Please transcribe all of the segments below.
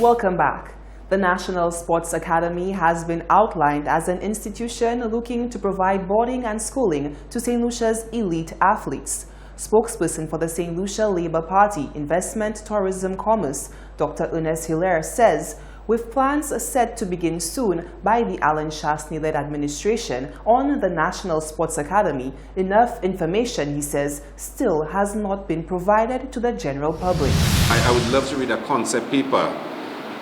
Welcome back. The National Sports Academy has been outlined as an institution looking to provide boarding and schooling to St. Lucia's elite athletes. Spokesperson for the St. Lucia Labour Party Investment, Tourism, Commerce, Dr. Ernest Hilaire says, with plans set to begin soon by the Alan Shastney-led administration on the National Sports Academy, enough information, he says, still has not been provided to the general public. I would love to read a concept paper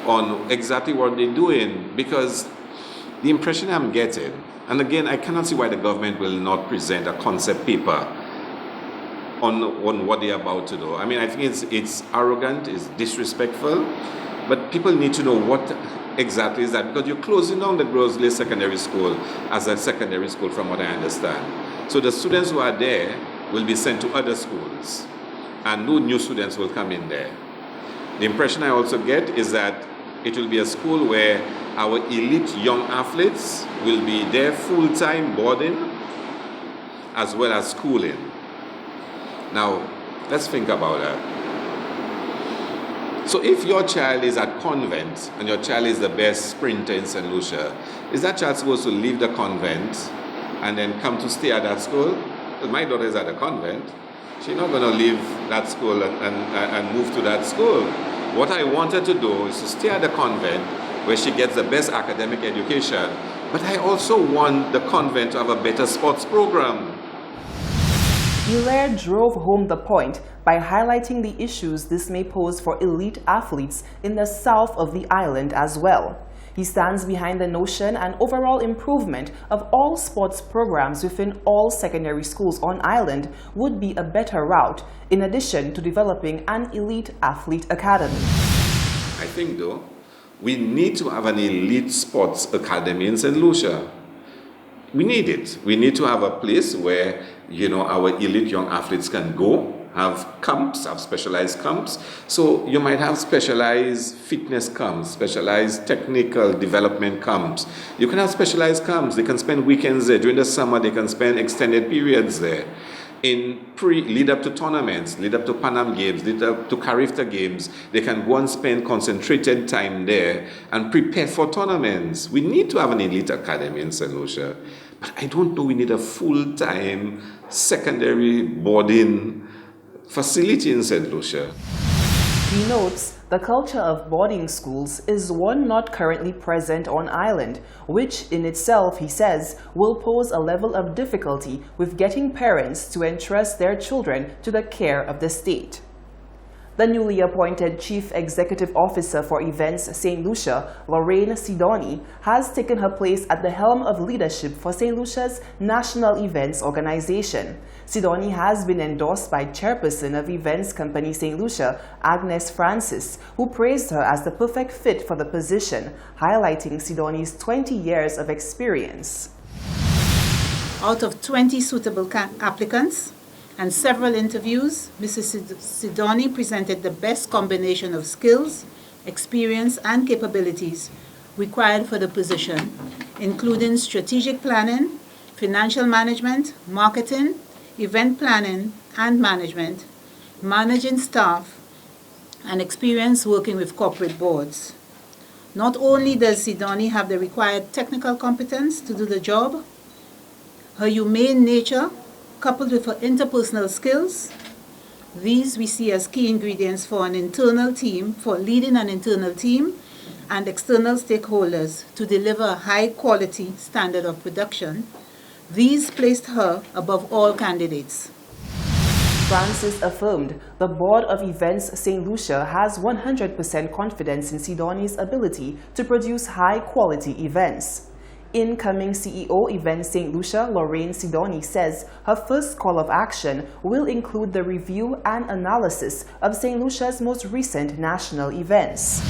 on exactly what they're doing, because the impression I'm getting, and again, I cannot see why the government will not present a concept paper on what they're about to do. I mean, I think it's arrogant, it's disrespectful, but people need to know what exactly is that, because you're closing down the Grosley Secondary School as a secondary school from what I understand. So the students who are there will be sent to other schools, and no new students will come in there. The impression I also get is that it will be a school where our elite young athletes will be there full-time boarding as well as schooling. Now, let's think about that. So if your child is at convent and your child is the best sprinter in St. Lucia, is that child supposed to leave the convent and then come to stay at that school? Well, my daughter is at a convent. She's not going to leave that school and move to that school. What I wanted to do is to stay at the convent where she gets the best academic education, but I also want the convent to have a better sports program. Hilaire drove home the point by highlighting the issues this may pose for elite athletes in the south of the island as well. He stands behind the notion and overall improvement of all sports programs within all secondary schools on island would be a better route, in addition to developing an elite athlete academy. I think though, we need to have an elite sports academy in St. Lucia. We need it. We need to have a place where, our elite young athletes can go, have camps, have specialized camps. So you might have specialized fitness camps, specialized technical development camps. You can have specialized camps. They can spend weekends there. During the summer, they can spend extended periods there. Lead up to tournaments, lead up to Pan Am Games, lead up to Carifta Games, they can go and spend concentrated time there and prepare for tournaments. We need to have an elite academy in St. Lucia, but I don't know we need a full-time secondary boarding facility in St. Lucia. He notes the culture of boarding schools is one not currently present on island, which in itself, he says, will pose a level of difficulty with getting parents to entrust their children to the care of the state. The newly appointed Chief Executive Officer for Events St. Lucia, Lorraine Sidoni, has taken her place at the helm of leadership for St. Lucia's National Events Organization. Sidoni has been endorsed by Chairperson of Events Company St. Lucia, Agnes Francis, who praised her as the perfect fit for the position, highlighting Sidoni's 20 years of experience. Out of 20 suitable applicants and several interviews, Mrs. Sidoni presented the best combination of skills, experience, and capabilities required for the position, including strategic planning, financial management, marketing, event planning and management, managing staff, and experience working with corporate boards. Not only does Sidoni have the required technical competence to do the job, her humane nature, coupled with her interpersonal skills, these we see as key ingredients for leading an internal team and external stakeholders to deliver a high-quality standard of production. These placed her above all candidates. Francis affirmed the Board of Events St. Lucia has 100% confidence in Sidoni's ability to produce high-quality events. Incoming CEO Events St. Lucia, Lorraine Sidoni, says her first call of action will include the review and analysis of St. Lucia's most recent national events.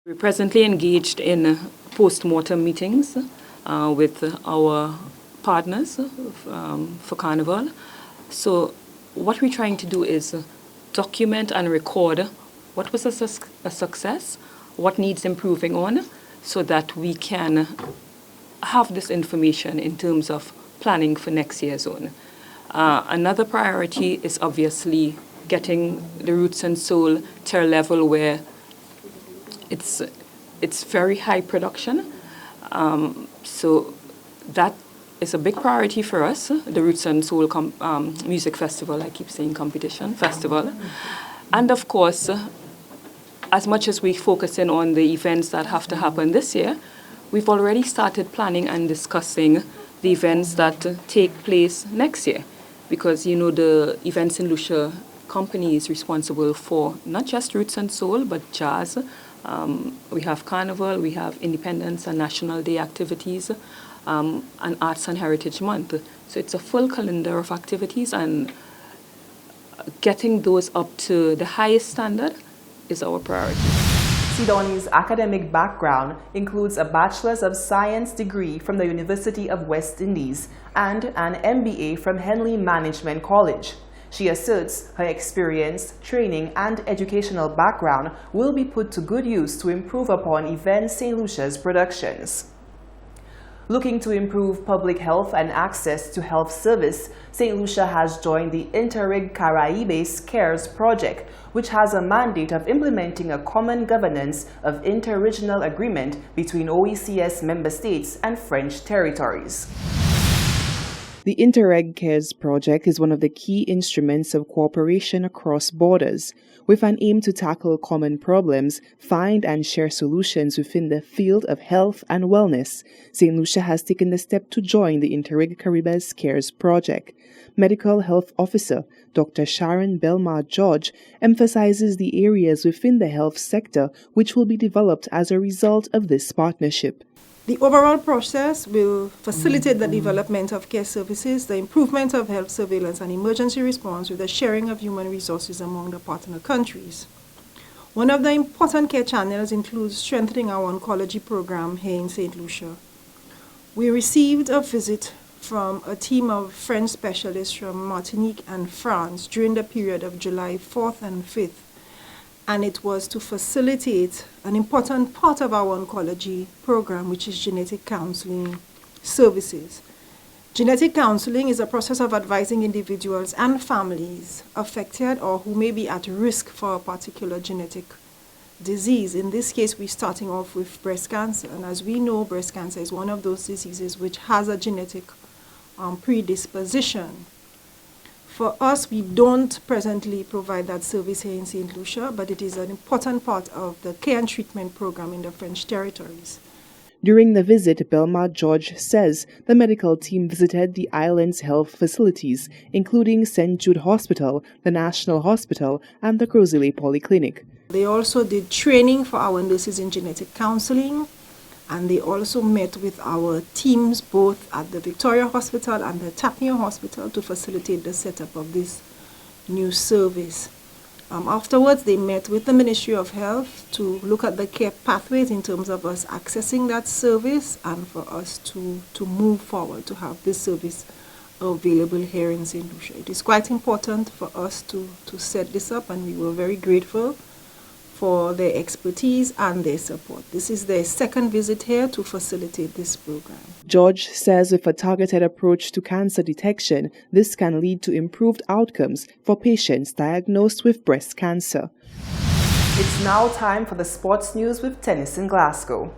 We're presently engaged in post-mortem meetings with our partners for Carnival. So what we're trying to do is document and record what was a success, what needs improving on, so that we can have this information in terms of planning for next year's own. Another priority is obviously getting the roots and soul to a level where it's very high production. So that is a big priority for us, the Roots and Soul Music Festival, I keep saying festival. And of course, as much as we focus in on the events that have to happen this year, we've already started planning and discussing the events that take place next year. Because, you know, the Events in Lucia company is responsible for not just Roots and Soul, but jazz. We have Carnival, we have Independence and National Day activities, and Arts and Heritage Month. So it's a full calendar of activities, and getting those up to the highest standard is our priority. Sidoni's academic background includes a Bachelor's of Science degree from the University of West Indies and an MBA from Henley Management College. She asserts her experience, training, and educational background will be put to good use to improve upon Events St. Lucia's productions. Looking to improve public health and access to health service, St. Lucia has joined the Interreg Caraibes CARES project, which has a mandate of implementing a common governance of interregional agreement between OECS member states and French territories. The Interreg CARES project is one of the key instruments of cooperation across borders, with an aim to tackle common problems, find and share solutions within the field of health and wellness. St. Lucia has taken the step to join the Interreg Caraibes CARES project. Medical Health Officer Dr. Sharon Belmar George emphasizes the areas within the health sector which will be developed as a result of this partnership. The overall process will facilitate the development of care services, the improvement of health surveillance and emergency response with the sharing of human resources among the partner countries. One of the important care channels includes strengthening our oncology program here in St. Lucia. We received a visit from a team of French specialists from Martinique and France during the period of July 4th and 5th. And it was to facilitate an important part of our oncology program, which is genetic counseling services. Genetic counseling is a process of advising individuals and families affected or who may be at risk for a particular genetic disease. In this case, we're starting off with breast cancer. And as we know, breast cancer is one of those diseases which has a genetic predisposition. For us, we don't presently provide that service here in St. Lucia, but it is an important part of the care and treatment program in the French territories. During the visit, Belmar George says the medical team visited the island's health facilities, including St. Jude Hospital, the National Hospital, and the Crozile Polyclinic. They also did training for our nurses in genetic counseling, and they also met with our teams both at the Victoria Hospital and the Tapia Hospital to facilitate the setup of this new service. Afterwards, they met with the Ministry of Health to look at the care pathways in terms of us accessing that service and for us to move forward to have this service available here in St. Lucia. It is quite important for us to set this up, and we were very grateful for their expertise and their support. This is their second visit here to facilitate this program. George says with a targeted approach to cancer detection, this can lead to improved outcomes for patients diagnosed with breast cancer. It's now time for the sports news with Tennis in Glasgow.